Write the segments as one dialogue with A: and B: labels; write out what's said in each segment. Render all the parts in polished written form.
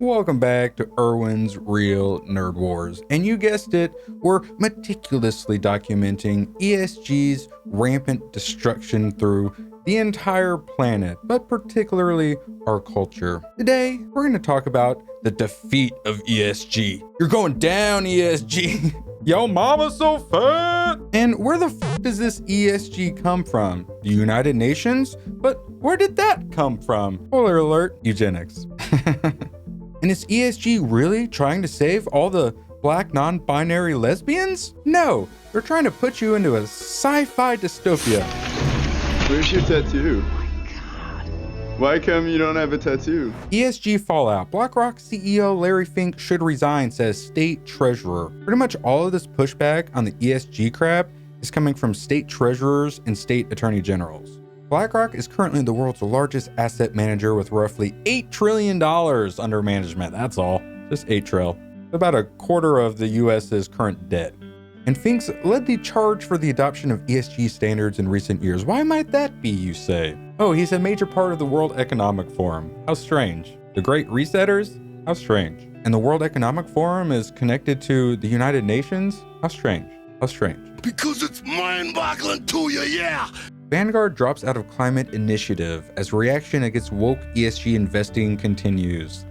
A: Welcome back to Irwin's Real Nerd Wars. And you guessed it, we're meticulously documenting ESG's rampant destruction through the entire planet, but particularly our culture. Today, we're going to talk about the defeat of ESG. You're going down, ESG. Yo, mama's so fat. And where the f does this ESG come from? The United Nations? But where did that come from? Spoiler alert, eugenics. And is ESG really trying to save all the black non-binary lesbians? No, they're trying to put you into a sci-fi dystopia.
B: Where's your tattoo? Oh my God. Why come you don't have a tattoo?
A: ESG fallout. Blackrock CEO Larry Fink should resign, says state treasurer. Pretty much all of this pushback on the ESG crap is coming from state treasurers and state attorney generals. Blackrock is currently the world's largest asset manager with roughly $8 trillion under management. That's all. Just 8 trill. About a quarter of the US's current debt. And Fink's led the charge for the adoption of ESG standards in recent years. Why might that be, you say? Oh, he's a major part of the World Economic Forum. How strange. The Great Resetters? How strange. And the World Economic Forum is connected to the United Nations? How strange. How strange.
C: Because it's mind-boggling to you, yeah!
A: Vanguard drops out of climate initiative as reaction against woke ESG investing continues.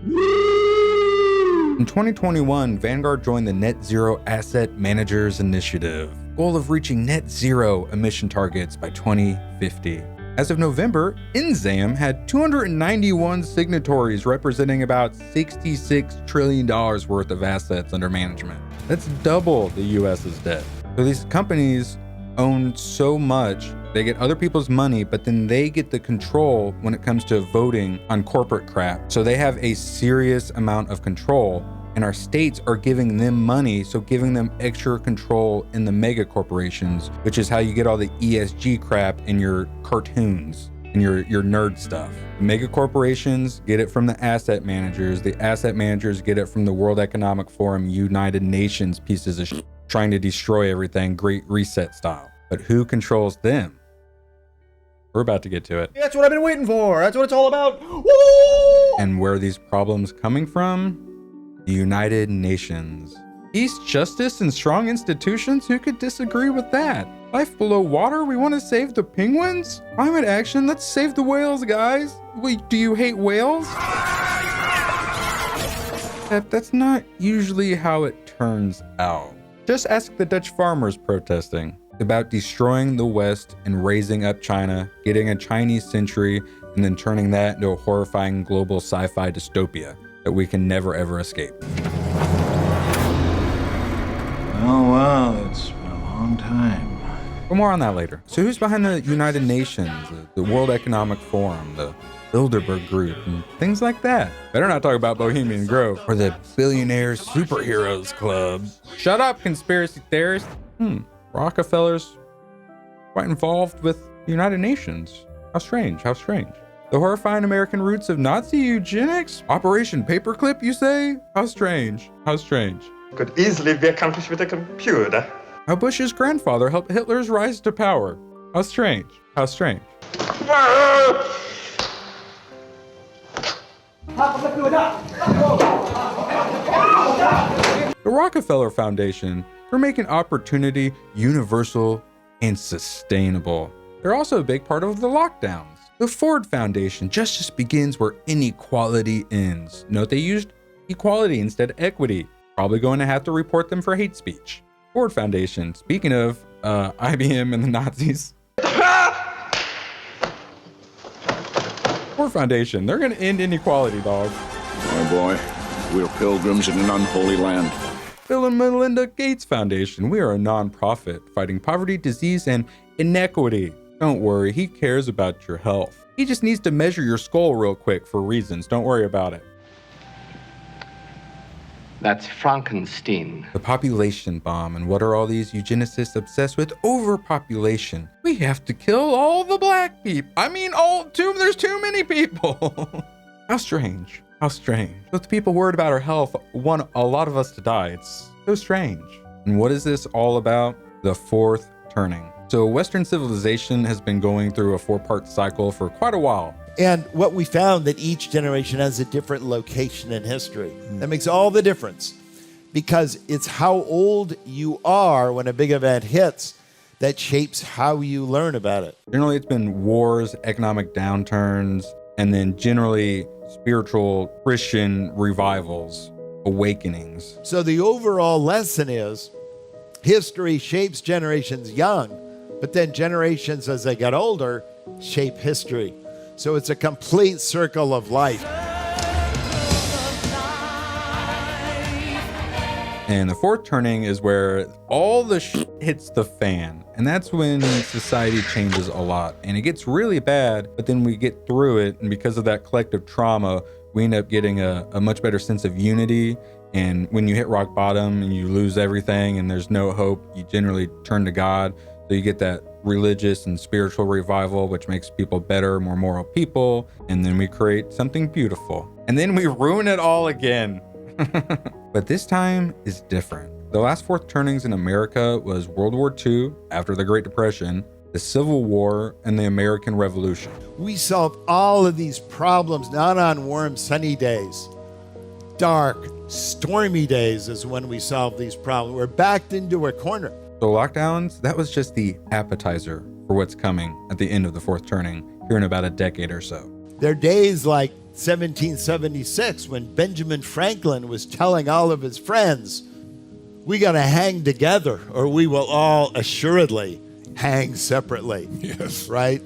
A: In 2021, Vanguard joined the Net Zero Asset Managers Initiative, goal of reaching net zero emission targets by 2050. As of November, NZAM had 291 signatories representing about $66 trillion worth of assets under management. That's double the US's debt. So these companies own so much, they get other people's money, but then they get the control when it comes to voting on corporate crap. So they have a serious amount of control, and our states are giving them money, so giving them extra control in the mega corporations, which is how you get all the ESG crap in your cartoons and your nerd stuff. The mega corporations get it from the asset managers get it from the World Economic Forum, United Nations pieces of shit, trying to destroy everything, Great Reset style. But who controls them? We're about to get to it.
D: That's what I've been waiting for. That's what it's all about. Woo!
A: And where are these problems coming from? The United Nations. Peace, justice, and strong institutions? Who could disagree with that? Life below water? We want to save the penguins? Climate action? Let's save the whales, guys. Wait, do you hate whales? That's not usually how it turns out. Just ask the Dutch farmers protesting about destroying the West and raising up China, getting a Chinese century, and then turning that into a horrifying global sci-fi dystopia that we can never ever escape.
E: Oh, wow, it's been a long time.
A: But more on that later. So who's behind the United Nations, the World Economic Forum, the Bilderberg Group, and things like that? Better not talk about Bohemian Grove or the Billionaire Superheroes Club. Shut up, conspiracy theorists. Rockefeller's quite involved with the United Nations. How strange, how strange. The horrifying American roots of Nazi eugenics? Operation Paperclip, you say? How strange, how strange.
F: Could easily be accomplished with a computer.
A: How Bush's grandfather helped Hitler's rise to power. How strange, how strange. The Rockefeller Foundation for making opportunity universal and sustainable. They're also a big part of the lockdowns. The Ford Foundation, justice begins where inequality ends. Note they used equality instead of equity. Probably going to have to report them for hate speech. Ford Foundation, speaking of IBM and the Nazis. Ford Foundation, they're gonna end inequality, dog.
C: Oh boy, we're pilgrims in an unholy land.
A: Bill and Melinda Gates Foundation, we are a non-profit fighting poverty, disease, and inequity. Don't worry, he cares about your health. He just needs to measure your skull real quick for reasons. Don't worry about it.
G: That's Frankenstein.
A: The population bomb, and what are all these eugenicists obsessed with? Overpopulation. We have to kill all the black people. I mean, there's too many people. How strange. How strange. With the people worried about our health want a lot of us to die. It's so strange. And what is this all about? The fourth turning. So Western civilization has been going through a 4-part cycle for quite a while.
H: And what we found that each generation has a different location in history. That makes all the difference because it's how old you are when a big event hits that shapes how you learn about it.
A: Generally, it's been wars, economic downturns, and then generally spiritual Christian revivals, awakenings.
H: So the overall lesson is history shapes generations young, but then generations as they get older shape history. So it's a complete circle of life.
A: And the fourth turning is where all the shit hits the fan. And that's when society changes a lot. And it gets really bad, but then we get through it. And because of that collective trauma, we end up getting a much better sense of unity. And when you hit rock bottom and you lose everything and there's no hope, you generally turn to God. So you get that religious and spiritual revival, which makes people better, more moral people. And then we create something beautiful. And then we ruin it all again. But this time is different. The last fourth turnings in America was World War II, after the Great Depression, the Civil War, and the American Revolution.
H: We solved all of these problems not on warm, sunny days. Dark, stormy days is when we solve these problems. We're backed into a corner.
A: So lockdowns, that was just the appetizer for what's coming at the end of the fourth turning here in about a decade or so.
H: There are days like 1776 when Benjamin Franklin was telling all of his friends, we got to hang together or we will all assuredly hang separately.
I: Yes.
H: Right?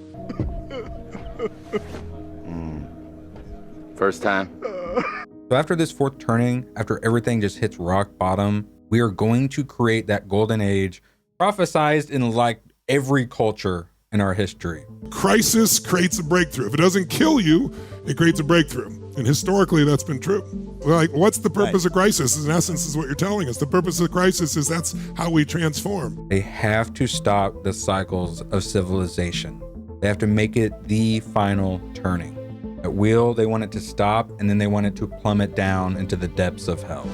C: First time.
A: So after this fourth turning, after everything just hits rock bottom, we are going to create that golden age prophesized in like every culture in our history.
I: Crisis creates a breakthrough. If it doesn't kill you, it creates a breakthrough. And historically, that's been true. Like, what's the purpose of crisis? In essence, is what you're telling us. The purpose of crisis is that's how we transform.
A: They have to stop the cycles of civilization. They have to make it the final turning. At will, they want it to stop, and then they want it to plummet down into the depths of hell.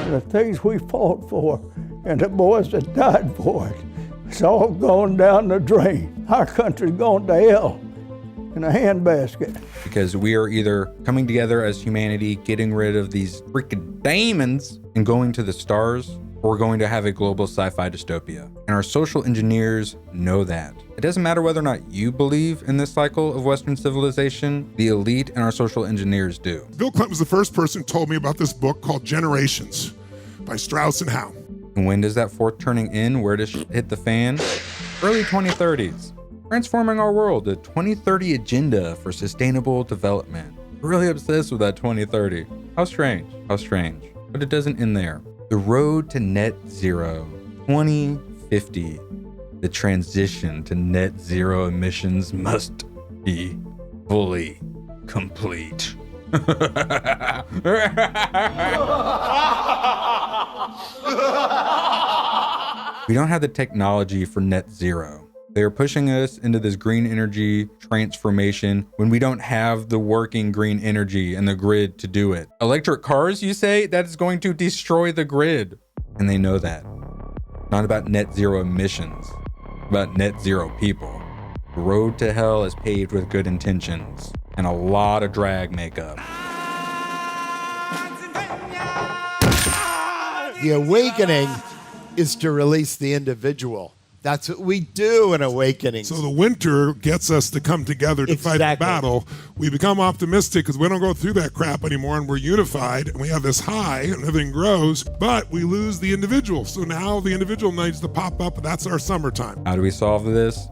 J: The things we fought for and the boys that died for it, it's all gone down the drain. Our country's gone to hell in a handbasket.
A: Because we are either coming together as humanity, getting rid of these freaking demons and going to the stars, or we're going to have a global sci-fi dystopia. And our social engineers know that. It doesn't matter whether or not you believe in this cycle of Western civilization, the elite and our social engineers do.
I: Bill Clinton was the first person who told me about this book called Generations by Strauss and Howe.
A: And when does that fourth turning end? Where does shit hit the fan? Early 2030s. Transforming our world, the 2030 agenda for sustainable development. We're really obsessed with that 2030. How strange, how strange. But it doesn't end there. The road to net zero, 2050. The transition to net zero emissions must be fully complete. We don't have the technology for net zero. They are pushing us into this green energy transformation when we don't have the working green energy and the grid to do it. Electric cars, you say? That is going to destroy the grid. And they know that. Not about net zero emissions, about net zero people. The road to hell is paved with good intentions and a lot of drag makeup.
H: The awakening is to release the individual. That's what we do in awakenings.
I: So the winter gets us to come together to fight the battle. We become optimistic because we don't go through that crap anymore and we're unified and we have this high and everything grows, but we lose the individual. So now the individual needs to pop up. That's our summertime.
A: How do we solve this?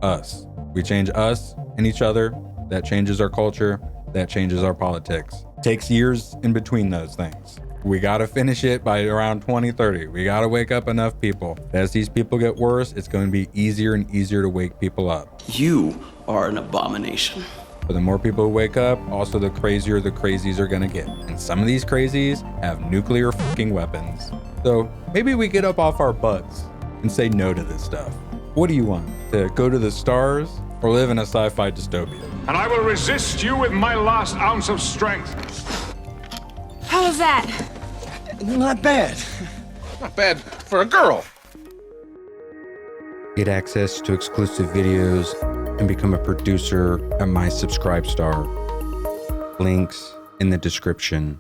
A: Us. We change us and each other. That changes our culture. That changes our politics. Takes years in between those things. We gotta finish it by around 2030. We gotta wake up enough people. As these people get worse, it's going to be easier and easier to wake people up.
K: You are an abomination.
A: But the more people who wake up, also the crazier the crazies are gonna get. And some of these crazies have nuclear fucking weapons. So maybe we get up off our butts and say no to this stuff. What do you want? To go to the stars or live in a sci-fi dystopia?
L: And I will resist you with my last ounce of strength.
M: How was that?
C: Not bad. Not bad for a girl.
A: Get access to exclusive videos and become a producer at my Subscribe Star. Links in the description.